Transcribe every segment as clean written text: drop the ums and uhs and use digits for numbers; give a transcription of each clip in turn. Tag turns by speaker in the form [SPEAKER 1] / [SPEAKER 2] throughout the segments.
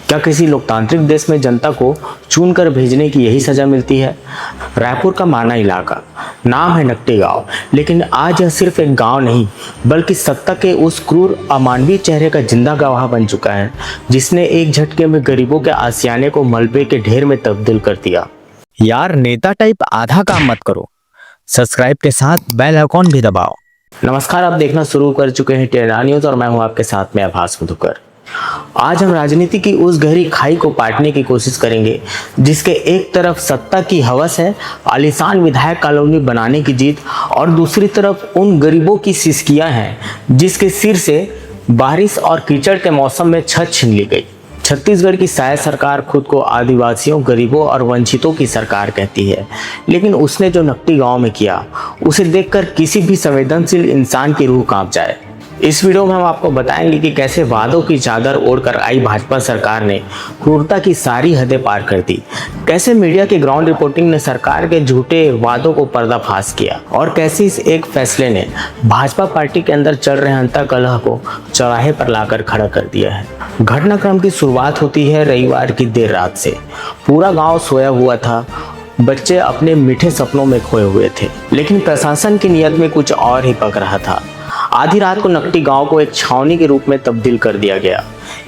[SPEAKER 1] क्या किसी लोकतांत्रिक देश में जनता को चुनकर भेजने की यही सजा मिलती है? रायपुर का माना इलाका, नाम है नकटी गांव, लेकिन आज यह सिर्फ एक गांव नहीं बल्कि सत्ता के उस क्रूर अमानवीय चेहरे का जिंदा गवाह बन चुका है जिसने एक झटके में गरीबों के आशियाने को मलबे के ढेर में तब्दील कर दिया।
[SPEAKER 2] यार नेता टाइप आधा काम मत करो, सब्सक्राइब के साथ बेल आइकॉन भी दबाओ।
[SPEAKER 1] नमस्कार, आप देखना शुरू कर चुके हैं टेरा न्यूज और मैं हूं आपके साथ में आभास मधुकर। आज हम राजनीति की उस गहरी खाई को पाटने की कोशिश करेंगे जिसके एक तरफ सत्ता की हवस है, आलीशान विधायक कॉलोनी बनाने की जीत, और दूसरी तरफ उन गरीबों की सिसकियां हैं जिसके सिर से बारिश और कीचड़ के मौसम में छत छीन ली गई। छत्तीसगढ़ की शायद सरकार खुद को आदिवासियों, गरीबों और वंचितों की सरकार कहती है, लेकिन उसने जो नकटी गांव में किया उसे देखकर किसी भी संवेदनशील इंसान की रूह कांप जाए। इस वीडियो में हम आपको बताएंगे कि कैसे वादों की चादर ओढ़कर आई भाजपा सरकार ने क्रूरता की सारी हदें पार कर दी, कैसे मीडिया की ग्राउंड रिपोर्टिंग ने सरकार के झूठे वादों को पर्दाफाश किया, और कैसे इस एक फैसले ने भाजपा पार्टी के अंदर चल रहे अंतर्कलह को चौराहे पर लाकर खड़ा कर दिया है। घटनाक्रम की शुरुआत होती है रविवार की देर रात से। पूरा गाँव सोया हुआ था, बच्चे अपने मीठे सपनों में खोए हुए थे, लेकिन प्रशासन की नीयत में कुछ और ही पक रहा था। आधी रात को नकटी गांव को एक छावनी के रूप में तब्दील कर दिया गया।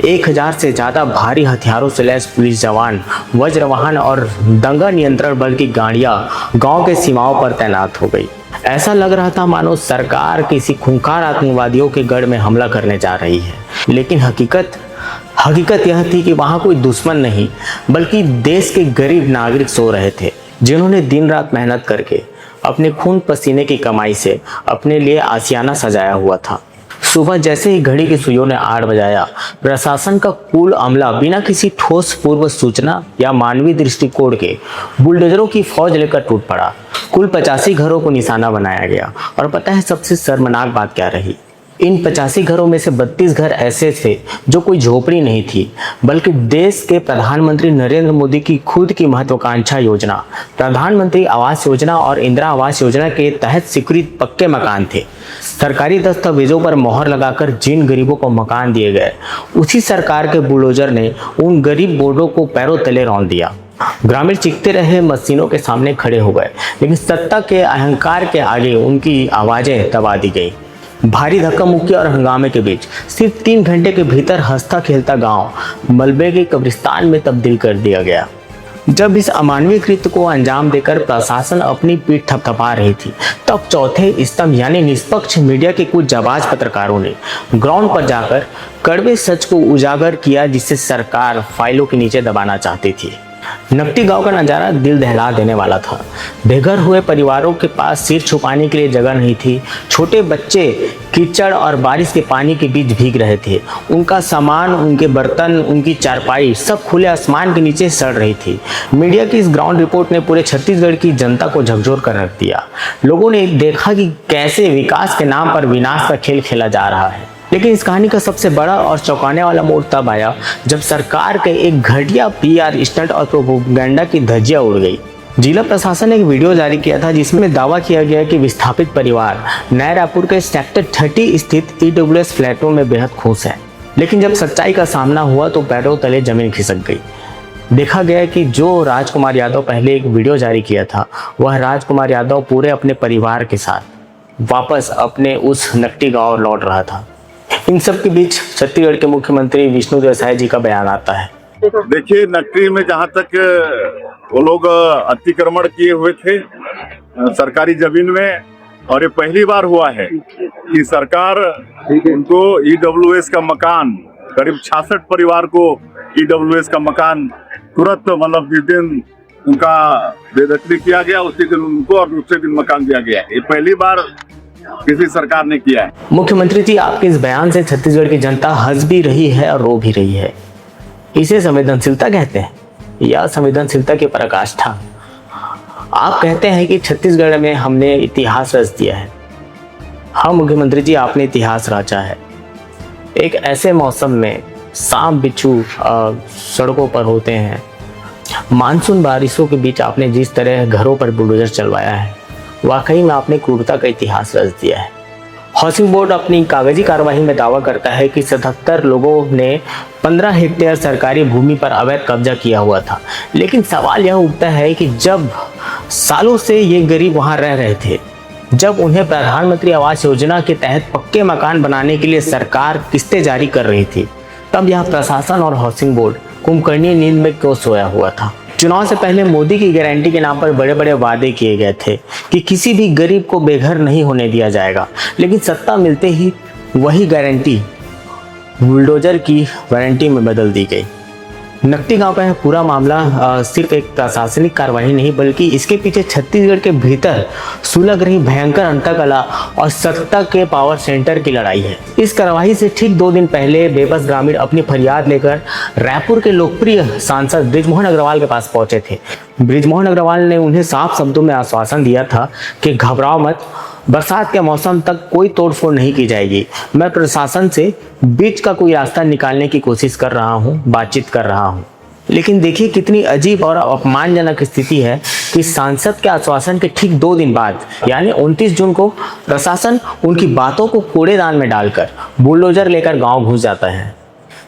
[SPEAKER 1] 1000 से ज्यादा भारी हथियारों से लैस पुलिस जवान, वज्रवाहन और दंगा नियंत्रण बल की गाड़ियां गांव के सीमाओं पर तैनात हो गई। ऐसा लग रहा था मानो सरकार किसी खूंखार आतंकवादियों के गढ़ में हमला करने जा रही है, लेकिन हकीकत यह थी कि वहां कोई दुश्मन नहीं बल्कि देश के गरीब नागरिक सो रहे थे, जिन्होंने दिन रात मेहनत करके अपने खून पसीने की कमाई से अपने लिए आशियाना सजाया हुआ था। सुबह जैसे ही घड़ी की सुइयों ने 8 बजाया, प्रशासन का कुल अमला बिना किसी ठोस पूर्व सूचना या मानवीय दृष्टिकोण के बुलडोजरों की फौज लेकर टूट पड़ा। कुल 85 घरों को निशाना बनाया गया, और पता है सबसे शर्मनाक बात क्या रही? इन 85 घरों में से 32 घर ऐसे थे जो कोई झोपड़ी नहीं थी, बल्कि देश के प्रधानमंत्री नरेंद्र मोदी की खुद की महत्वाकांक्षा योजना प्रधानमंत्री आवास योजना और इंदिरा आवास योजना के तहत स्वीकृत पक्के मकान थे। सरकारी दस्तावेजों पर मोहर लगाकर जिन गरीबों को मकान दिए गए, उसी सरकार के बुलडोजर ने उन गरीब बोर्डों को पैरों तले रौंद दिया। ग्रामीण चीखते रहे, मशीनों के सामने खड़े हो गए, लेकिन सत्ता के अहंकार के आगे उनकी आवाजें दबा दी गई। भारी धक्का मुक्की और हंगामे के बीच सिर्फ 3 घंटे के भीतर हंसता खेलता गांव मलबे के कब्रिस्तान में तब्दील कर दिया गया। जब इस अमानवीय कृत्य को अंजाम देकर प्रशासन अपनी पीठ थपथपा रही थी, तब चौथे स्तंभ यानी निष्पक्ष मीडिया के कुछ जाबाज पत्रकारों ने ग्राउंड पर जाकर कड़वे सच को उजागर किया, जिसे सरकार फाइलों के नीचे दबाना चाहती थी। नकटी गांव का नजारा दिल दहला देने वाला था। बेघर हुए परिवारों के पास सिर छुपाने के लिए जगह नहीं थी। छोटे बच्चे कीचड़ और बारिश के पानी के बीच भीग रहे थे। उनका सामान, उनके बर्तन, उनकी चारपाई सब खुले आसमान के नीचे सड़ रही थी। मीडिया की इस ग्राउंड रिपोर्ट ने पूरे छत्तीसगढ़ की जनता को झकझोर कर रख दिया। लोगों ने देखा कि कैसे विकास के नाम पर विनाश का खेल खेला जा रहा है। लेकिन इस कहानी का सबसे बड़ा और चौंकाने वाला मोड़ तब आया जब सरकार के एक घटिया PR स्टंट और प्रोपेगेंडा की धज्जियां उड़ गई। जिला प्रशासन ने एक वीडियो जारी किया था जिसमें दावा किया गया कि विस्थापित परिवार नए रायपुर के सेक्टर 30 स्थित EWS फ्लैटों में बेहद खुश है। लेकिन जब सच्चाई का सामना हुआ तो पैरों तले जमीन खिसक गई। देखा गया कि जो राजकुमार यादव पहले एक वीडियो जारी किया था, वह राजकुमार यादव पूरे अपने परिवार के साथ वापस अपने उस नकटी गाँव लौट रहा था। इन सब के बीच छत्तीसगढ़ के मुख्यमंत्री विष्णुदेव साय जी का बयान आता है।
[SPEAKER 3] देखिए, नकटी में जहाँ तक वो लोग अतिक्रमण किए हुए थे सरकारी जमीन में, और ये पहली बार हुआ है कि सरकार उनको EWS का मकान, करीब 66 परिवार को EWS का मकान तुरंत, मतलब जिस दिन उनका बेदखली किया गया उसी दिन उनको और दूसरे दिन मकान दिया गया। ये पहली बार किसी सरकार ने किया है।
[SPEAKER 1] मुख्यमंत्री जी, आपके इस बयान से छत्तीसगढ़ की जनता हंस भी रही है और रो भी रही है। इसे संवेदनशीलता कहते हैं या संवेदनशीलता की पराकाष्ठा? आप कहते हैं कि छत्तीसगढ़ में हमने इतिहास रच दिया है। हाँ मुख्यमंत्री जी, आपने इतिहास रचा है। एक ऐसे मौसम में सांप बिच्छू सड़कों पर होते हैं, मानसून बारिशों के बीच आपने जिस तरह घरों पर बुलडोजर चलवाया है, वाकई में आपने क्रूरता का इतिहास रच दिया है। हाउसिंग बोर्ड अपनी कागजी कार्रवाई में दावा करता है कि 77 लोगों ने 15 हेक्टेयर सरकारी भूमि पर अवैध कब्जा किया हुआ था। लेकिन सवाल यह उठता है कि जब सालों से ये गरीब वहां रह रहे थे, जब उन्हें प्रधानमंत्री आवास योजना के तहत पक्के मकान बनाने के लिए सरकार किस्तें जारी कर रही थी, तब यह प्रशासन और हाउसिंग बोर्ड कुंभकर्णी नींद में क्यों सोया हुआ था। चुनाव से पहले मोदी की गारंटी के नाम पर बड़े बड़े वादे किए गए थे कि किसी भी गरीब को बेघर नहीं होने दिया जाएगा, लेकिन सत्ता मिलते ही वही गारंटी बुलडोजर की वारंटी में बदल दी गई। नकटी गांव का यह पूरा मामला सिर्फ एक प्रशासनिक कार्रवाई नहीं, बल्कि इसके पीछे छत्तीसगढ़ के भीतर सुलग रही भयंकर अंतकला और सत्ता के पावर सेंटर की लड़ाई है। इस कार्रवाई से ठीक 2 दिन पहले बेबस ग्रामीण अपनी फरियाद लेकर रायपुर के लोकप्रिय सांसद बृजमोहन अग्रवाल के पास पहुंचे थे। बृजमोहन अग्रवाल ने उन्हें साफ शब्दों में आश्वासन दिया था कि घबराओ मत, बरसात के मौसम तक कोई तोड़फोड़ नहीं की जाएगी। मैं प्रशासन से बीच का कोई रास्ता निकालने की कोशिश कर रहा हूँ, बातचीत कर रहा हूँ। लेकिन देखिए कितनी अजीब और अपमानजनक स्थिति है कि सांसद के आश्वासन के ठीक 2 दिन बाद यानी 29 जून को प्रशासन उनकी बातों को कूड़ेदान में डालकर बुलडोजर लेकर गांव घुस जाता है।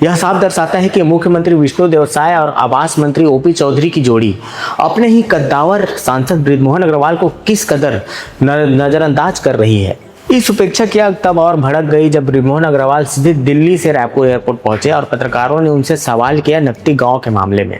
[SPEAKER 1] यह साफ दर्शाता है कि मुख्यमंत्री विष्णुदेव साय और आवास मंत्री ओपी चौधरी की जोड़ी अपने ही कद्दावर सांसद बृजमोहन अग्रवाल को किस कदर नजरअंदाज कर रही है। इस उपेक्षा की आग तब और भड़क गई जब बृजमोहन अग्रवाल सीधे दिल्ली से रायपुर एयरपोर्ट पहुंचे और पत्रकारों ने उनसे सवाल किया नकटी गांव के मामले में।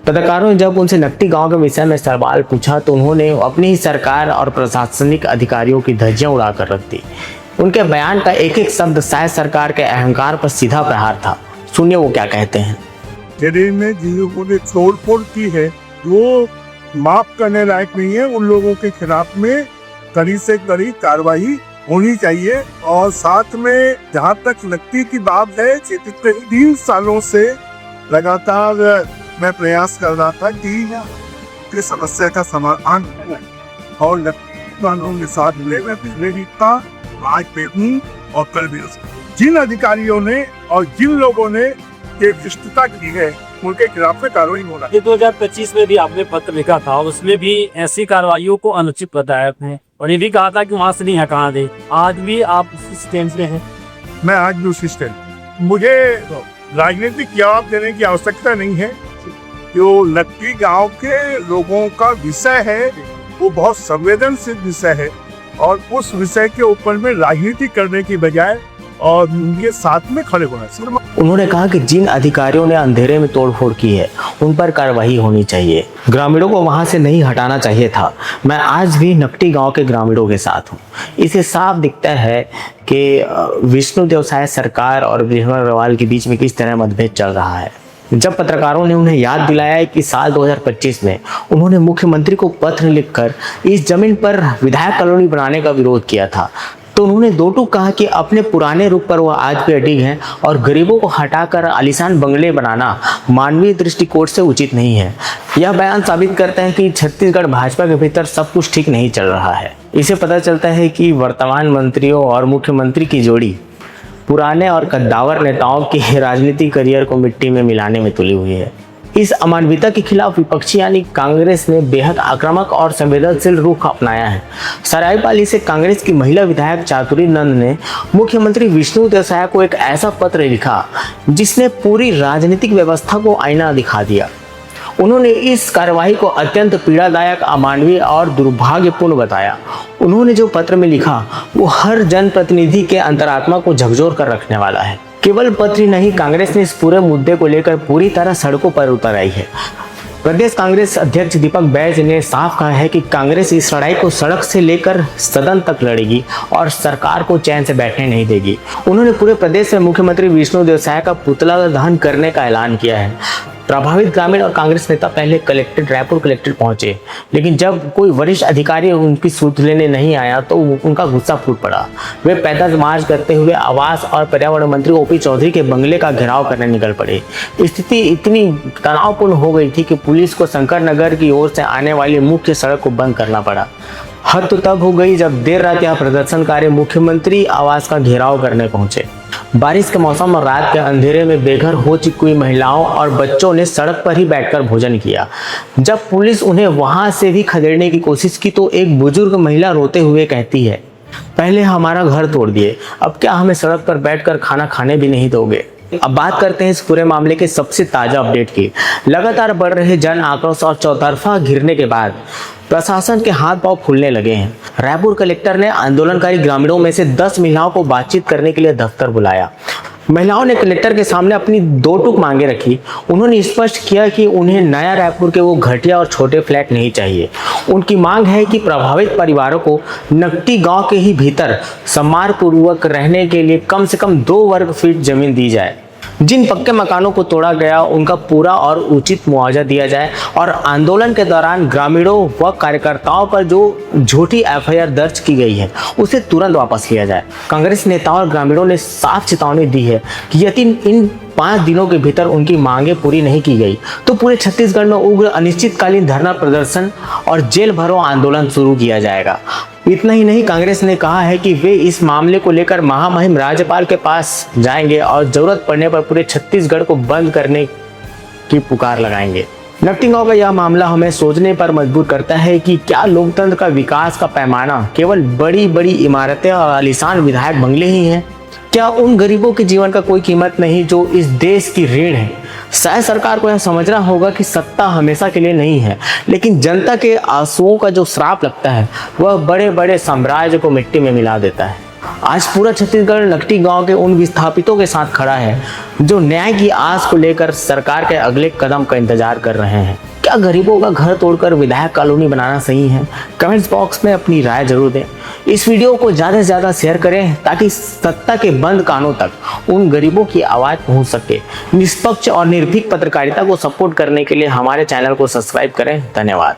[SPEAKER 1] पत्रकारों ने जब उनसे नकटी गांव के विषय में सवाल पूछा तो उन्होंने अपनी ही सरकार और प्रशासनिक अधिकारियों की धज्जियां उड़ाकर रख दी। उनके बयान का एक एक शब्द शायद सरकार के अहंकार पर सीधा प्रहार था। सुनिए वो क्या कहते हैं।
[SPEAKER 4] शरीर में जिन लोगों ने तोड़फोड़ की है वो माफ करने लायक नहीं है। उन लोगों के खिलाफ में कड़ी से कड़ी कार्रवाई होनी चाहिए। और साथ में जहाँ तक नकटी की बात है, पिछले 3 सालों से लगातार मैं प्रयास कर रहा था कि समस्या का समाधान और नकटी वालों के साथ मैं पिछले भी था, आज पे हूँ और कल भी। जिन अधिकारियों ने और जिन लोगों ने ये भ्रष्टता की है उनके खिलाफ में कार्रवाई होना।
[SPEAKER 5] ये 2025 में भी आपने पत्र लिखा था, उसमें भी ऐसी कार्रवाइयों को अनुचित बताया आपने और ये भी कहा था कि वहाँ से नहीं हटाना दे। आज भी आप उस स्टैंड में हैं?
[SPEAKER 4] मैं आज भी उसी स्टैंड। मुझे राजनीतिक जवाब देने की आवश्यकता नहीं है। जो नकटी गांव के लोगों का विषय है वो बहुत संवेदनशील विषय है और उस विषय के ऊपर में राजनीति करने की बजाय और उनके साथ में खड़े होना चाहिए।
[SPEAKER 1] उन्होंने कहा कि जिन अधिकारियों ने अंधेरे में तोड़फोड़ की है उन पर कार्रवाई होनी चाहिए, ग्रामीणों को वहां से नहीं हटाना चाहिए था। मैं आज भी नकटी गांव के ग्रामीणों के साथ हूं। इसे साफ दिखता है कि विष्णुदेव साय सरकार और बृजमोहन अग्रवाल के बीच में किस तरह मतभेद चल रहा है। जब पत्रकारों ने उन्हें याद दिलाया कि साल 2025 में उन्होंने मुख्यमंत्री को पत्र लिखकर इस जमीन पर विधायक कॉलोनी बनाने का विरोध किया था, तो उन्होंने दो टूक कहा कि अपने पुराने रूप पर वह आज भी अडिग हैं और गरीबों को हटाकर आलीशान बंगले बनाना मानवीय दृष्टिकोण से उचित नहीं है। यह बयान साबित करता है कि छत्तीसगढ़ भाजपा के भीतर सब कुछ ठीक नहीं चल रहा है। इसे पता चलता है कि वर्तमान मंत्रियों और मुख्यमंत्री की जोड़ी पुराने और कद्दावर नेताओं के राजनीतिक करियर को मिट्टी में मिलाने में तुली हुई है। इस अमानवीयता के खिलाफ विपक्षी यानी कांग्रेस ने बेहद आक्रामक और संवेदनशील रुख अपनाया है। सरायपाली से कांग्रेस की महिला विधायक चातुरी नंद ने मुख्यमंत्री विष्णुदेव साय को एक ऐसा पत्र लिखा जिसने पूरी राजनीतिक व्यवस्था को आईना दिखा दिया। उन्होंने इस कार्रवाई को अत्यंत पीड़ादायक, अमानवीय और दुर्भाग्यपूर्ण बताया। उन्होंने जो पत्र में लिखा वो हर जनप्रतिनिधि के अंतरात्मा को झकझोर कर रखने वाला है। केवल पत्र ही नहीं, कांग्रेस ने इस पूरे मुद्दे को लेकर पूरी तरह सड़कों पर उतर आई है। प्रदेश कांग्रेस अध्यक्ष दीपक बैज ने साफ कहा है कि कांग्रेस इस लड़ाई को सड़क से लेकर सदन तक लड़ेगी और सरकार को चैन से बैठने नहीं देगी। उन्होंने पूरे प्रदेश में मुख्यमंत्री विष्णुदेव साय का पुतला दहन करने का ऐलान किया है। प्रभावित ग्रामीण और कांग्रेस नेता पहले रायपुर कलेक्ट्रेट पहुंचे, लेकिन जब कोई वरिष्ठ अधिकारी उनकी सूद लेने नहीं आया तो उनका गुस्सा फूट पड़ा। वे पैदल मार्च करते हुए आवास और पर्यावरण मंत्री ओपी चौधरी के बंगले का घेराव करने निकल पड़े। स्थिति इतनी तनावपूर्ण हो गई थी कि पुलिस को शंकर नगर की ओर से आने वाली मुख्य सड़क को बंद करना पड़ा। हद तो तब हो गई जब देर रात यह प्रदर्शनकारी मुख्यमंत्री आवास का घेराव करने पहुंचे। बारिश के मौसम और रात के अंधेरे में बेघर हो चुकी हुई महिलाओं और बच्चों ने सड़क पर ही बैठकर भोजन किया। जब पुलिस उन्हें वहां से भी खदेड़ने की कोशिश की तो एक बुजुर्ग महिला रोते हुए कहती है पहले हमारा घर तोड़ दिए, अब क्या हमें सड़क पर बैठकर खाना खाने भी नहीं दोगे। अब बात करते हैं इस पूरे मामले के सबसे ताजा अपडेट की। लगातार बढ़ रहे जन आक्रोश और चौतरफा घिरने के बाद प्रशासन के हाथ पांव फूलने लगे हैं। रायपुर कलेक्टर ने आंदोलनकारी ग्रामीणों में से 10 महिलाओं को बातचीत करने के लिए दफ्तर बुलाया। महिलाओं ने कलेक्टर के सामने अपनी 2 टूक मांगे रखी। उन्होंने स्पष्ट किया कि उन्हें नया रायपुर के वो घटिया और छोटे फ्लैट नहीं चाहिए। उनकी मांग है कि प्रभावित परिवारों को नकटी गांव के ही भीतर सम्मानपूर्वक रहने के लिए कम से कम 2 वर्ग फीट जमीन दी जाए। जिन पक्के मकानों को तोड़ा गया उनका पूरा और उचित मुआवजा दिया जाए और आंदोलन के दौरान ग्रामीणों व कार्यकर्ताओं पर जो झूठी एफआईआर दर्ज की गई है उसे तुरंत वापस लिया जाए। कांग्रेस नेताओं और ग्रामीणों ने साफ चेतावनी दी है कि यदि इन 5 दिनों के भीतर उनकी मांगे पूरी नहीं की गई तो पूरे छत्तीसगढ़ में उग्र अनिश्चितकालीन धरना प्रदर्शन और जेल भरो आंदोलन शुरू किया जाएगा। इतना ही नहीं, कांग्रेस ने कहा है कि वे इस मामले को लेकर महामहिम राज्यपाल के पास जाएंगे और जरूरत पड़ने पर पूरे छत्तीसगढ़ को बंद करने की पुकार लगाएंगे। नकटी गांव का यह मामला हमें सोचने पर मजबूर करता है कि क्या लोकतंत्र का विकास का पैमाना केवल बड़ी बड़ी इमारतें और आलीशान विधायक बंगले ही हैं? क्या उन गरीबों के जीवन का कोई कीमत नहीं जो इस देश की रीढ़ है? शायद सरकार को यह समझना होगा कि सत्ता हमेशा के लिए नहीं है, लेकिन जनता के आंसुओं का जो श्राप लगता है वह बड़े बड़े साम्राज्य को मिट्टी में मिला देता है। आज पूरा छत्तीसगढ़ नकटी गांव के उन विस्थापितों के साथ खड़ा है जो न्याय की आस को लेकर सरकार के अगले कदम का इंतजार कर रहे हैं। क्या गरीबों का घर तोड़कर विधायक कॉलोनी बनाना सही है? कमेंट्स बॉक्स में अपनी राय जरूर दें। इस वीडियो को ज़्यादा से ज़्यादा शेयर करें ताकि सत्ता के बंद कानों तक उन गरीबों की आवाज़ पहुंच सके। निष्पक्ष और निर्भीक पत्रकारिता को सपोर्ट करने के लिए हमारे चैनल को सब्सक्राइब करें। धन्यवाद।